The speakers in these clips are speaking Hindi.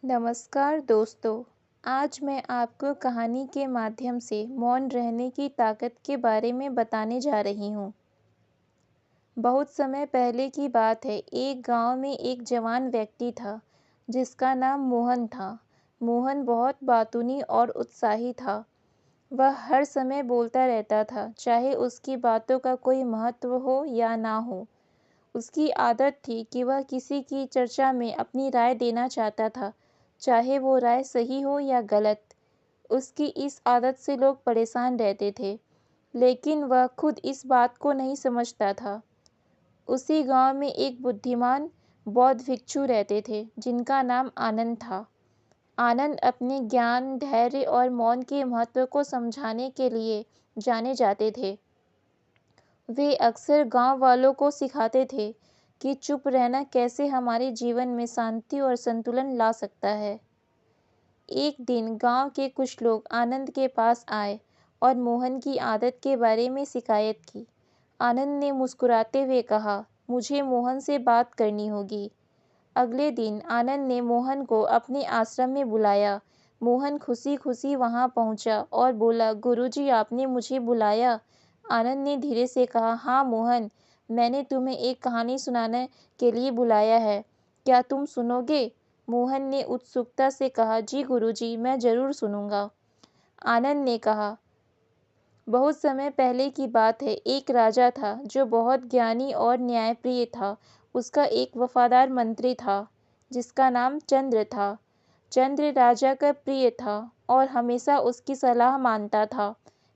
नमस्कार दोस्तों। आज मैं आपको कहानी के माध्यम से मौन रहने की ताकत के बारे में बताने जा रही हूँ। बहुत समय पहले की बात है। एक गांव में एक जवान व्यक्ति था जिसका नाम मोहन था। मोहन बहुत बातूनी और उत्साही था। वह हर समय बोलता रहता था, चाहे उसकी बातों का कोई महत्व हो या ना हो। उसकी आदत थी कि वह किसी की चर्चा में अपनी राय देना चाहता था, चाहे वो राय सही हो या गलत। उसकी इस आदत से लोग परेशान रहते थे, लेकिन वह खुद इस बात को नहीं समझता था। उसी गांव में एक बुद्धिमान बौद्ध भिक्षु रहते थे, जिनका नाम आनंद था। आनंद अपने ज्ञान, धैर्य और मौन के महत्व को समझाने के लिए जाने जाते थे। वे अक्सर गांव वालों को सिखाते थे कि चुप रहना कैसे हमारे जीवन में शांति और संतुलन ला सकता है। एक दिन गांव के कुछ लोग आनंद के पास आए और मोहन की आदत के बारे में शिकायत की। आनंद ने मुस्कुराते हुए कहा, मुझे मोहन से बात करनी होगी। अगले दिन आनंद ने मोहन को अपने आश्रम में बुलाया। मोहन खुशी खुशी वहां पहुंचा और बोला, गुरुजी, आपने मुझे बुलाया? आनंद ने धीरे से कहा, हाँ मोहन, मैंने तुम्हें एक कहानी सुनाने के लिए बुलाया है। क्या तुम सुनोगे? मोहन ने उत्सुकता से कहा, जी गुरुजी, मैं जरूर सुनूंगा। आनंद ने कहा, बहुत समय पहले की बात है। एक राजा था जो बहुत ज्ञानी और न्यायप्रिय था। उसका एक वफादार मंत्री था जिसका नाम चंद्र था। चंद्र राजा का प्रिय था और हमेशा उसकी सलाह मानता था।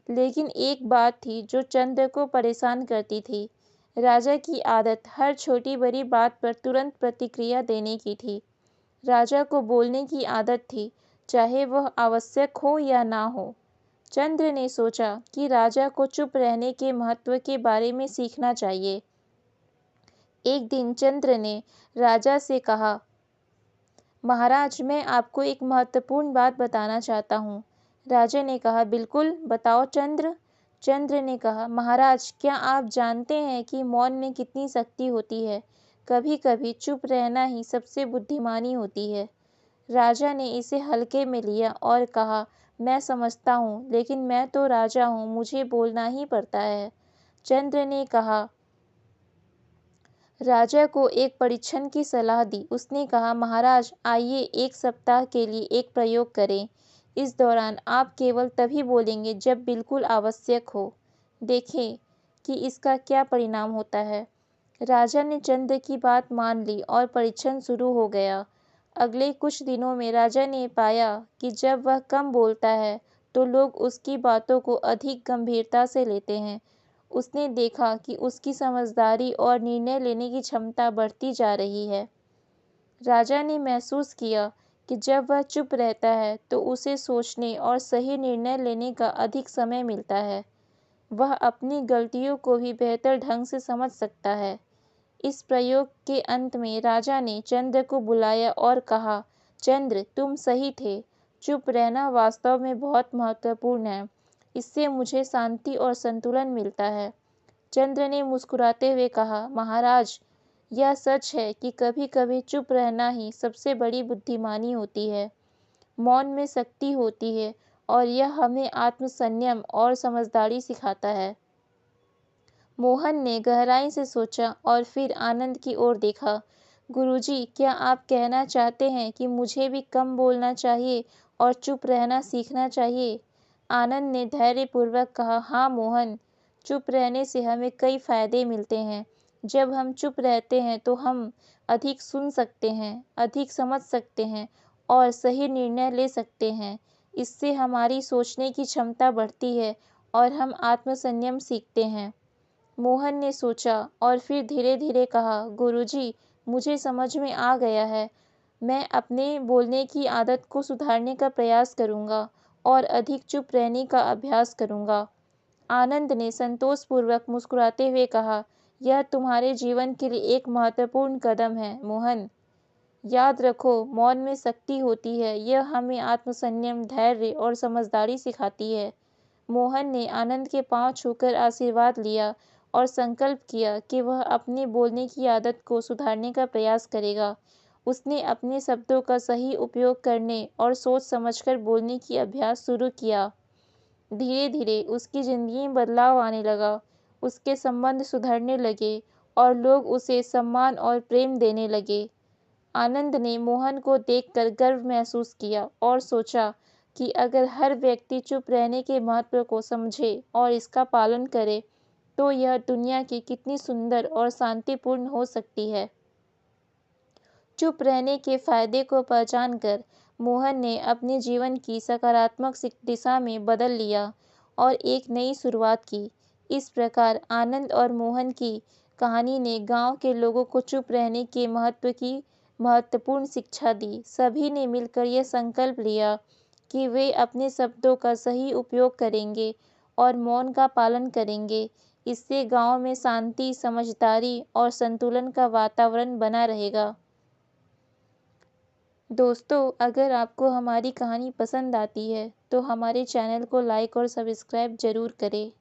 लेकिन एक बात थी जो चंद्र को परेशान करती थी। राजा की आदत हर छोटी बड़ी बात पर तुरंत प्रतिक्रिया देने की थी। राजा को बोलने की आदत थी, चाहे वह आवश्यक हो या ना हो। चंद्र ने सोचा कि राजा को चुप रहने के महत्व के बारे में सीखना चाहिए। एक दिन चंद्र ने राजा से कहा, महाराज, मैं आपको एक महत्वपूर्ण बात बताना चाहता हूँ। राजा ने कहा, बिल्कुल, बताओ चंद्र। चंद्र ने कहा, महाराज, क्या आप जानते हैं कि मौन में कितनी शक्ति होती है? कभी कभी चुप रहना ही सबसे बुद्धिमानी होती है। राजा ने इसे हल्के में लिया और कहा, मैं समझता हूँ, लेकिन मैं तो राजा हूँ, मुझे बोलना ही पड़ता है। चंद्र ने कहा, राजा को एक परीक्षण की सलाह दी। उसने कहा, महाराज, आइए एक सप्ताह के लिए एक प्रयोग करें। इस दौरान आप केवल तभी बोलेंगे जब बिल्कुल आवश्यक हो। देखें कि इसका क्या परिणाम होता है। राजा ने चंद्र की बात मान ली और परीक्षण शुरू हो गया। अगले कुछ दिनों में राजा ने पाया कि जब वह कम बोलता है तो लोग उसकी बातों को अधिक गंभीरता से लेते हैं। उसने देखा कि उसकी समझदारी और निर्णय लेने की क्षमता बढ़ती जा रही है। राजा ने महसूस किया कि जब वह चुप रहता है तो उसे सोचने और सही निर्णय लेने का अधिक समय मिलता है। वह अपनी गलतियों को भी बेहतर ढंग से समझ सकता है। इस प्रयोग के अंत में राजा ने चंद्र को बुलाया और कहा, चंद्र, तुम सही थे। चुप रहना वास्तव में बहुत महत्वपूर्ण है। इससे मुझे शांति और संतुलन मिलता है। चंद्र ने मुस्कुराते हुए कहा, महाराज, यह सच है कि कभी कभी चुप रहना ही सबसे बड़ी बुद्धिमानी होती है। मौन में शक्ति होती है और यह हमें आत्मसंयम और समझदारी सिखाता है। मोहन ने गहराई से सोचा और फिर आनंद की ओर देखा। गुरुजी, क्या आप कहना चाहते हैं कि मुझे भी कम बोलना चाहिए और चुप रहना सीखना चाहिए? आनंद ने धैर्यपूर्वक कहा, हाँ मोहन, चुप रहने से हमें कई फायदे मिलते हैं। जब हम चुप रहते हैं तो हम अधिक सुन सकते हैं, अधिक समझ सकते हैं और सही निर्णय ले सकते हैं। इससे हमारी सोचने की क्षमता बढ़ती है और हम आत्मसंयम सीखते हैं। मोहन ने सोचा और फिर धीरे धीरे कहा, गुरुजी, मुझे समझ में आ गया है। मैं अपने बोलने की आदत को सुधारने का प्रयास करूंगा और अधिक चुप रहने का अभ्यास करूंगा। आनंद ने संतोषपूर्वक मुस्कुराते हुए कहा, यह तुम्हारे जीवन के लिए एक महत्वपूर्ण कदम है मोहन। याद रखो, मौन में शक्ति होती है। यह हमें आत्मसंयम, धैर्य और समझदारी सिखाती है। मोहन ने आनंद के पांव छूकर आशीर्वाद लिया और संकल्प किया कि वह अपने बोलने की आदत को सुधारने का प्रयास करेगा उसने अपने शब्दों का सही उपयोग करने और सोच समझकर बोलने की अभ्यास शुरू किया। धीरे धीरे उसकी जिंदगी में बदलाव आने लगा, उसके संबंध सुधरने लगे और लोग उसे सम्मान और प्रेम देने लगे। आनंद ने मोहन को देखकर गर्व महसूस किया और सोचा कि अगर हर व्यक्ति चुप रहने के महत्व को समझे और इसका पालन करे, तो यह दुनिया की कितनी सुंदर और शांतिपूर्ण हो सकती है। चुप रहने के फायदे को पहचानकर मोहन ने अपने जीवन की सकारात्मक दिशा में बदल लिया और एक नई शुरुआत की। इस प्रकार आनंद और मोहन की कहानी ने गांव के लोगों को चुप रहने के महत्व की महत्वपूर्ण शिक्षा दी। सभी ने मिलकर यह संकल्प लिया कि वे अपने शब्दों का सही उपयोग करेंगे और मौन का पालन करेंगे। इससे गांव में शांति, समझदारी और संतुलन का वातावरण बना रहेगा। दोस्तों, अगर आपको हमारी कहानी पसंद आती है तो हमारे चैनल को लाइक और सब्सक्राइब ज़रूर करें।